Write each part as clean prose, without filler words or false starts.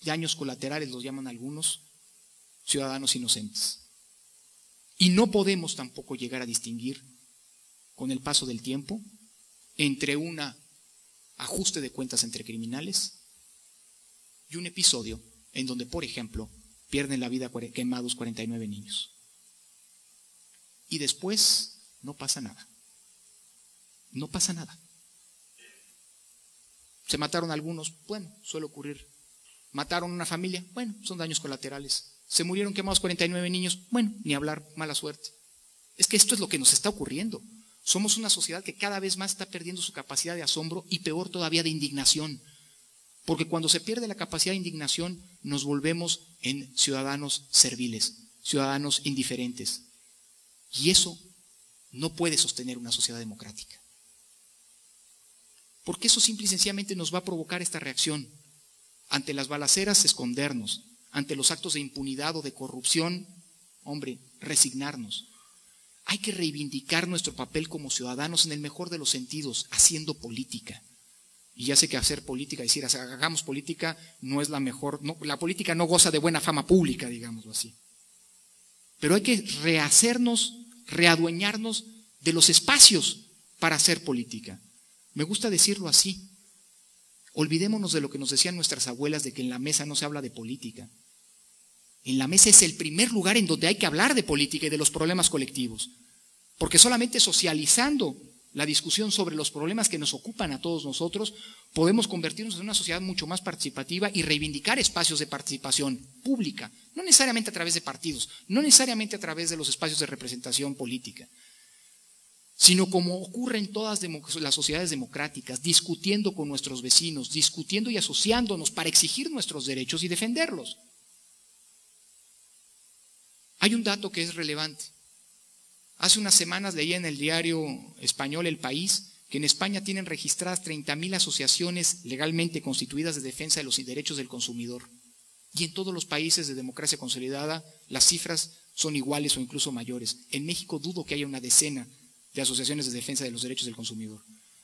daños colaterales los llaman algunos, ciudadanos inocentes. Y no podemos tampoco llegar a distinguir con el paso del tiempo entre un ajuste de cuentas entre criminales y un episodio en donde, por ejemplo, pierden la vida quemados 49 niños. Y después no pasa nada. No pasa nada. Se mataron algunos, bueno, suele ocurrir. Mataron a una familia, bueno, son daños colaterales. Se murieron quemados 49 niños, bueno, ni hablar, mala suerte. Es que esto es lo que nos está ocurriendo. Somos una sociedad que cada vez más está perdiendo su capacidad de asombro y peor todavía de indignación. Porque cuando se pierde la capacidad de indignación, nos volvemos en ciudadanos serviles, ciudadanos indiferentes. Y eso no puede sostener una sociedad democrática. Porque eso simple y sencillamente nos va a provocar esta reacción. Ante las balaceras, escondernos. Ante los actos de impunidad o de corrupción, hombre, resignarnos. Hay que reivindicar nuestro papel como ciudadanos en el mejor de los sentidos, haciendo política. Y ya sé que hacer política, decir hagamos política, no es la mejor, no, la política no goza de buena fama pública, digámoslo así. Pero hay que rehacernos, readueñarnos de los espacios para hacer política. Me gusta decirlo así. Olvidémonos de lo que nos decían nuestras abuelas de que en la mesa no se habla de política. En la mesa es el primer lugar en donde hay que hablar de política y de los problemas colectivos. Porque solamente socializando la discusión sobre los problemas que nos ocupan a todos nosotros, podemos convertirnos en una sociedad mucho más participativa y reivindicar espacios de participación pública, no necesariamente a través de partidos, no necesariamente a través de los espacios de representación política, sino como ocurre en todas las sociedades democráticas, discutiendo con nuestros vecinos, discutiendo y asociándonos para exigir nuestros derechos y defenderlos. Hay un dato que es relevante. Hace unas semanas leía en el diario español El País que en España tienen registradas 30.000 asociaciones legalmente constituidas de defensa de los derechos del consumidor. Y en todos los países de democracia consolidada las cifras son iguales o incluso mayores. En México dudo que haya una decena de asociaciones de defensa de los derechos del consumidor.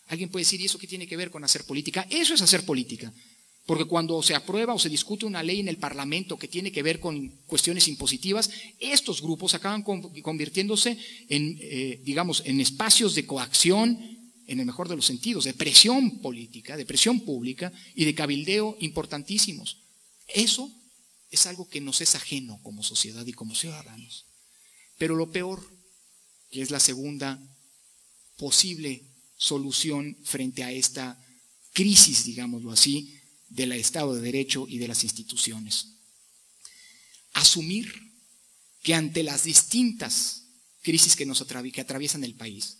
Alguien puede decir, ¿y eso qué tiene que ver con hacer política? Eso es hacer política. Porque cuando se aprueba o se discute una ley en el Parlamento que tiene que ver con cuestiones impositivas, estos grupos acaban convirtiéndose en, digamos, en espacios de coacción, en el mejor de los sentidos, de presión política, de presión pública y de cabildeo importantísimos. Eso es algo que nos es ajeno como sociedad y como ciudadanos. Pero lo peor, que es la segunda posible solución frente a esta crisis, digámoslo así, del Estado de Derecho y de las instituciones. Asumir que ante las distintas crisis que atraviesan el país,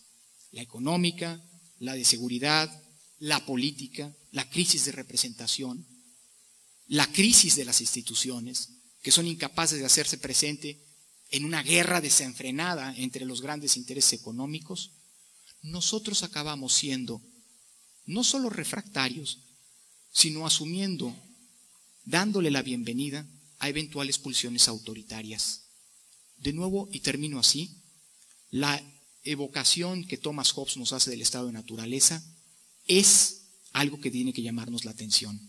la económica, la de seguridad, la política, la crisis de representación, la crisis de las instituciones, que son incapaces de hacerse presente en una guerra desenfrenada entre los grandes intereses económicos, nosotros acabamos siendo no solo refractarios, sino asumiendo, dándole la bienvenida a eventuales pulsiones autoritarias. De nuevo, y termino así, la evocación que Thomas Hobbes nos hace del estado de naturaleza es algo que tiene que llamarnos la atención.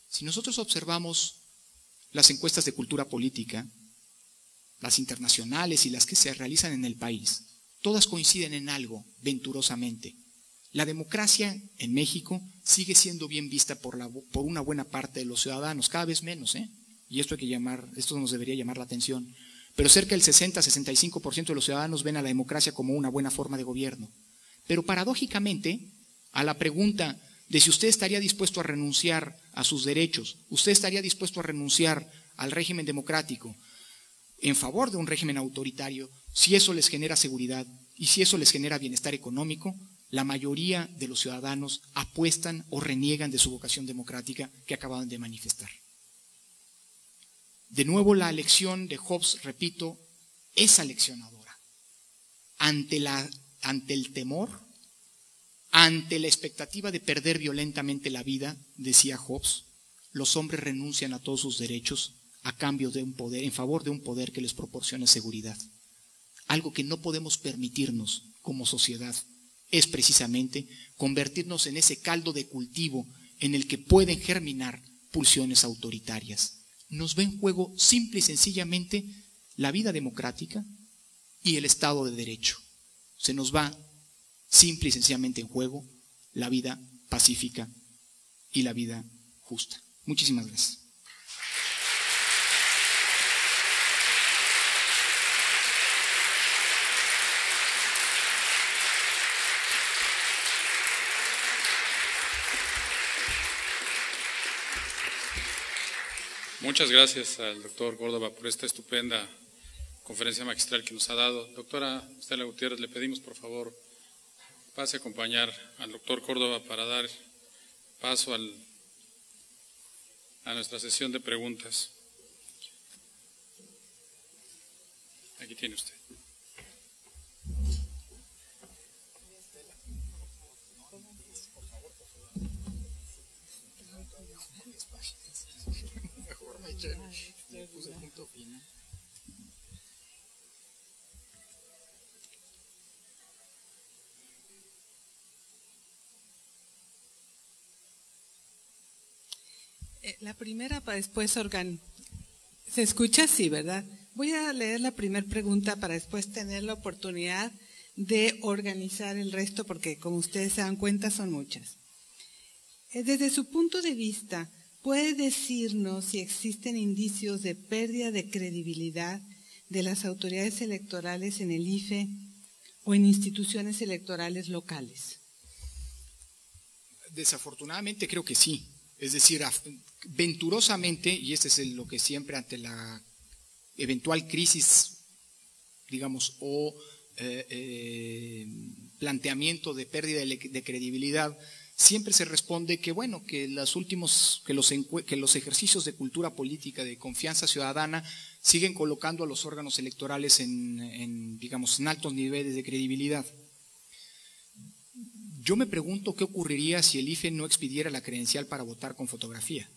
Si nosotros observamos las encuestas de cultura política, las internacionales y las que se realizan en el país, todas coinciden en algo, venturosamente. La democracia en México sigue siendo bien vista por una buena parte de los ciudadanos, cada vez menos, y esto nos debería llamar la atención. Pero cerca del 60-65% de los ciudadanos ven a la democracia como una buena forma de gobierno. Pero paradójicamente, a la pregunta de si usted estaría dispuesto a renunciar a sus derechos, usted estaría dispuesto a renunciar al régimen democrático en favor de un régimen autoritario, si eso les genera seguridad y si eso les genera bienestar económico, la mayoría de los ciudadanos apuestan o reniegan de su vocación democrática que acaban de manifestar. De nuevo, la lección de Hobbes, repito, es aleccionadora. Ante el temor, ante la expectativa de perder violentamente la vida, decía Hobbes, los hombres renuncian a todos sus derechos a cambio de un poder, en favor de un poder que les proporcione seguridad. Algo que no podemos permitirnos como sociedad es precisamente convertirnos en ese caldo de cultivo en el que pueden germinar pulsiones autoritarias. Nos va en juego simple y sencillamente la vida democrática y el Estado de Derecho. Se nos va simple y sencillamente en juego la vida pacífica y la vida justa. Muchísimas gracias. Muchas gracias al doctor Córdoba por esta estupenda conferencia magistral que nos ha dado. Doctora Estela Gutiérrez, le pedimos por favor pase a acompañar al doctor Córdoba para dar paso a nuestra sesión de preguntas. Aquí tiene usted. La primera para después se escucha así, ¿verdad? Voy a leer la primera pregunta para después tener la oportunidad de organizar el resto, porque como ustedes se dan cuenta son muchas. Desde su punto de vista, ¿puede decirnos si existen indicios de pérdida de credibilidad de las autoridades electorales en el IFE o en instituciones electorales locales? Desafortunadamente creo que sí. Es decir, venturosamente, y este es lo que siempre ante la eventual crisis, digamos, o planteamiento de pérdida de credibilidad, siempre se responde que bueno, que los ejercicios de cultura política, de confianza ciudadana, siguen colocando a los órganos electorales en altos niveles de credibilidad. Yo me pregunto qué ocurriría si el IFE no expidiera la credencial para votar con fotografía,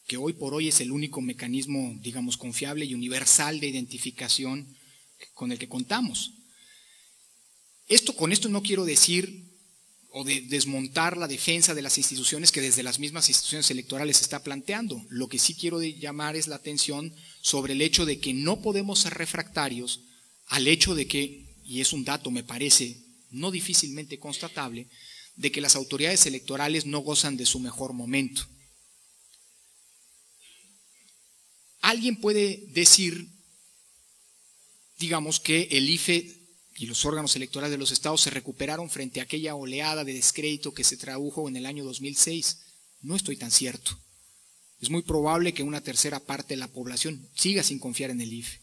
que hoy por hoy es el único mecanismo, digamos, confiable y universal de identificación con el que contamos. Con esto no quiero decir o de desmontar la defensa de las instituciones que desde las mismas instituciones electorales se está planteando. Lo que sí quiero llamar es la atención sobre el hecho de que no podemos ser refractarios al hecho de que, y es un dato me parece no difícilmente constatable, de que las autoridades electorales no gozan de su mejor momento. Alguien puede decir, digamos, que el IFE y los órganos electorales de los estados se recuperaron frente a aquella oleada de descrédito que se tradujo en el año 2006. No estoy tan cierto. Es muy probable que una tercera parte de la población siga sin confiar en el IFE.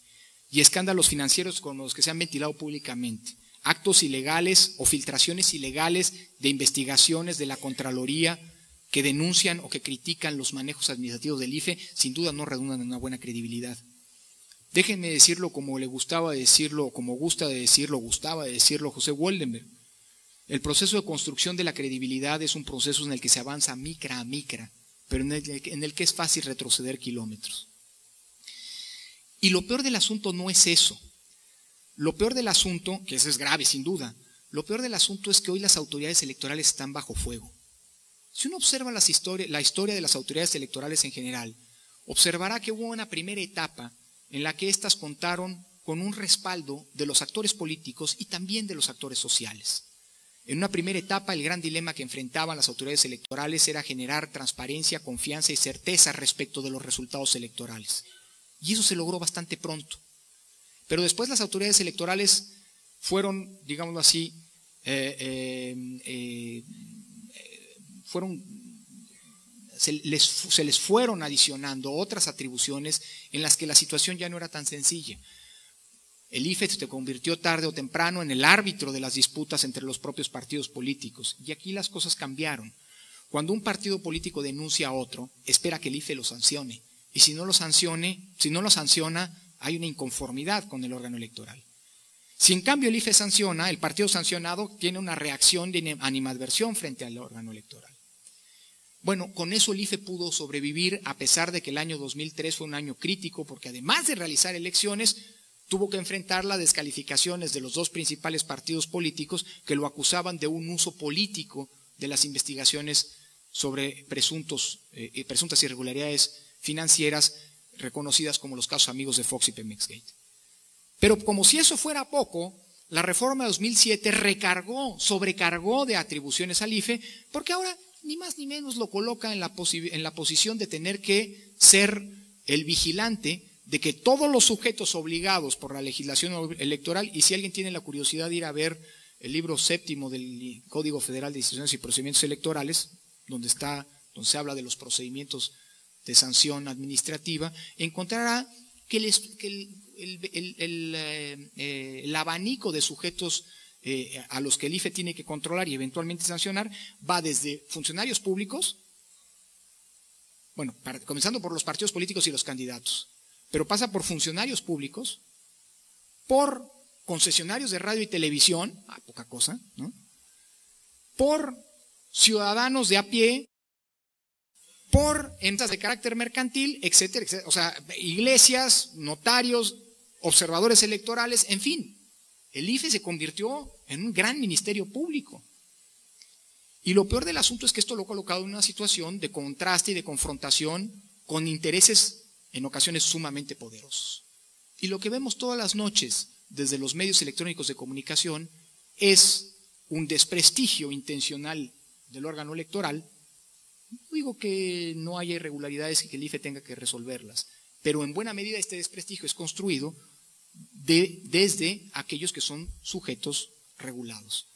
Y escándalos financieros como los que se han ventilado públicamente, actos ilegales o filtraciones ilegales de investigaciones de la Contraloría que denuncian o que critican los manejos administrativos del IFE, sin duda no redundan en una buena credibilidad. Déjenme decirlo como le gustaba decirlo, como gustaba de decirlo José Woldenberg. El proceso de construcción de la credibilidad es un proceso en el que se avanza micra a micra, pero en el que es fácil retroceder kilómetros. Y lo peor del asunto no es eso. Lo peor del asunto, que eso es grave sin duda, lo peor del asunto es que hoy las autoridades electorales están bajo fuego. Si uno observa la historia de las autoridades electorales en general, observará que hubo una primera etapa en la que éstas contaron con un respaldo de los actores políticos y también de los actores sociales. En una primera etapa, el gran dilema que enfrentaban las autoridades electorales era generar transparencia, confianza y certeza respecto de los resultados electorales. Y eso se logró bastante pronto. Pero después las autoridades electorales fueron, digámoslo así, se les fueron adicionando otras atribuciones en las que la situación ya no era tan sencilla. El IFE se convirtió tarde o temprano en el árbitro de las disputas entre los propios partidos políticos. Y aquí las cosas cambiaron. Cuando un partido político denuncia a otro, espera que el IFE lo sancione. Y si no lo sanciona, hay una inconformidad con el órgano electoral. Si en cambio el IFE sanciona, el partido sancionado tiene una reacción de animadversión frente al órgano electoral. Bueno, con eso el IFE pudo sobrevivir a pesar de que el año 2003 fue un año crítico porque además de realizar elecciones, tuvo que enfrentar las descalificaciones de los dos principales partidos políticos que lo acusaban de un uso político de las investigaciones sobre presuntas irregularidades financieras reconocidas como los casos amigos de Fox y Pemexgate. Pero como si eso fuera poco, la reforma de 2007 sobrecargó de atribuciones al IFE, porque ahora ni más ni menos lo coloca en la posición de tener que ser el vigilante de que todos los sujetos obligados por la legislación electoral, y si alguien tiene la curiosidad de ir a ver el libro 7º del Código Federal de Instituciones y Procedimientos Electorales, donde se habla de los procedimientos de sanción administrativa, encontrará que el abanico de sujetos a los que el IFE tiene que controlar y eventualmente sancionar va desde funcionarios públicos, bueno, comenzando por los partidos políticos y los candidatos, pero pasa por funcionarios públicos, por concesionarios de radio y televisión, poca cosa, ¿no? Por ciudadanos de a pie, por empresas de carácter mercantil, etcétera, etcétera. O sea, iglesias, notarios, observadores electorales, en fin. El IFE se convirtió en un gran ministerio público. Y lo peor del asunto es que esto lo ha colocado en una situación de contraste y de confrontación con intereses en ocasiones sumamente poderosos. Y lo que vemos todas las noches desde los medios electrónicos de comunicación es un desprestigio intencional del órgano electoral. No digo que no haya irregularidades y que el IFE tenga que resolverlas, pero en buena medida este desprestigio es construido desde aquellos que son sujetos regulados.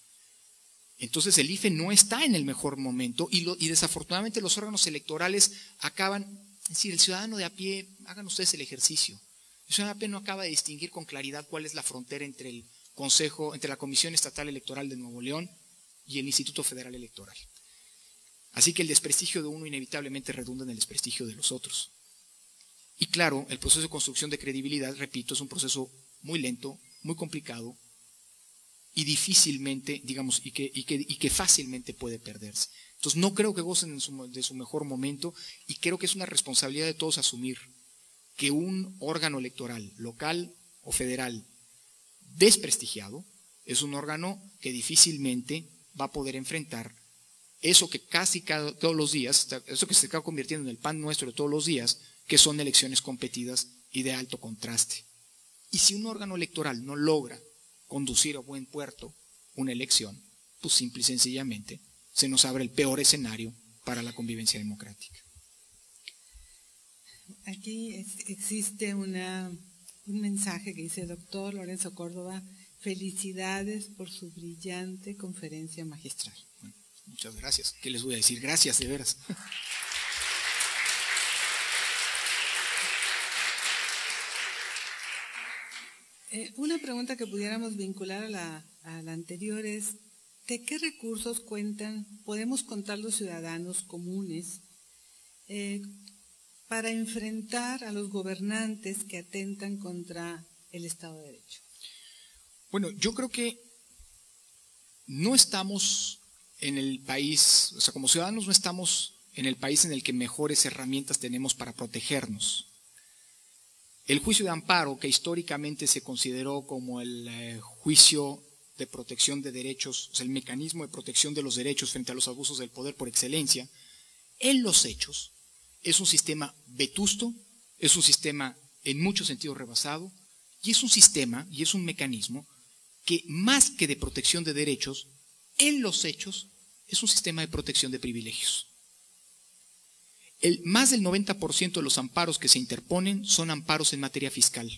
Entonces el IFE no está en el mejor momento y desafortunadamente los órganos electorales acaban, es decir, el ciudadano de a pie, hagan ustedes el ejercicio. El ciudadano de a pie no acaba de distinguir con claridad cuál es la frontera entre el Consejo, entre la Comisión Estatal Electoral de Nuevo León y el Instituto Federal Electoral. Así que el desprestigio de uno inevitablemente redunda en el desprestigio de los otros. Y claro, el proceso de construcción de credibilidad, repito, es un proceso muy lento, muy complicado y difícilmente, digamos, y que fácilmente puede perderse. Entonces no creo que gocen de su mejor momento y creo que es una responsabilidad de todos asumir que un órgano electoral, local o federal, desprestigiado, es un órgano que difícilmente va a poder enfrentar eso que todos los días, eso que se está convirtiendo en el pan nuestro de todos los días, que son elecciones competidas y de alto contraste. Y si un órgano electoral no logra conducir a buen puerto una elección, pues simple y sencillamente se nos abre el peor escenario para la convivencia democrática. Aquí existe un mensaje que dice: doctor Lorenzo Córdoba, felicidades por su brillante conferencia magistral. Bueno, muchas gracias. ¿Qué les voy a decir? Gracias, de veras. Una pregunta que pudiéramos vincular a la anterior es: ¿de qué recursos podemos contar los ciudadanos comunes para enfrentar a los gobernantes que atentan contra el Estado de Derecho? Bueno, yo creo que no estamos en el país, o sea, como ciudadanos no estamos en el país en el que mejores herramientas tenemos para protegernos. El juicio de amparo, que históricamente se consideró como el juicio de protección de derechos, o sea, el mecanismo de protección de los derechos frente a los abusos del poder por excelencia, en los hechos es un sistema vetusto, es un sistema en muchos sentidos rebasado, y es un sistema y es un mecanismo que más que de protección de derechos, en los hechos es un sistema de protección de privilegios. Más del 90% de los amparos que se interponen son amparos en materia fiscal.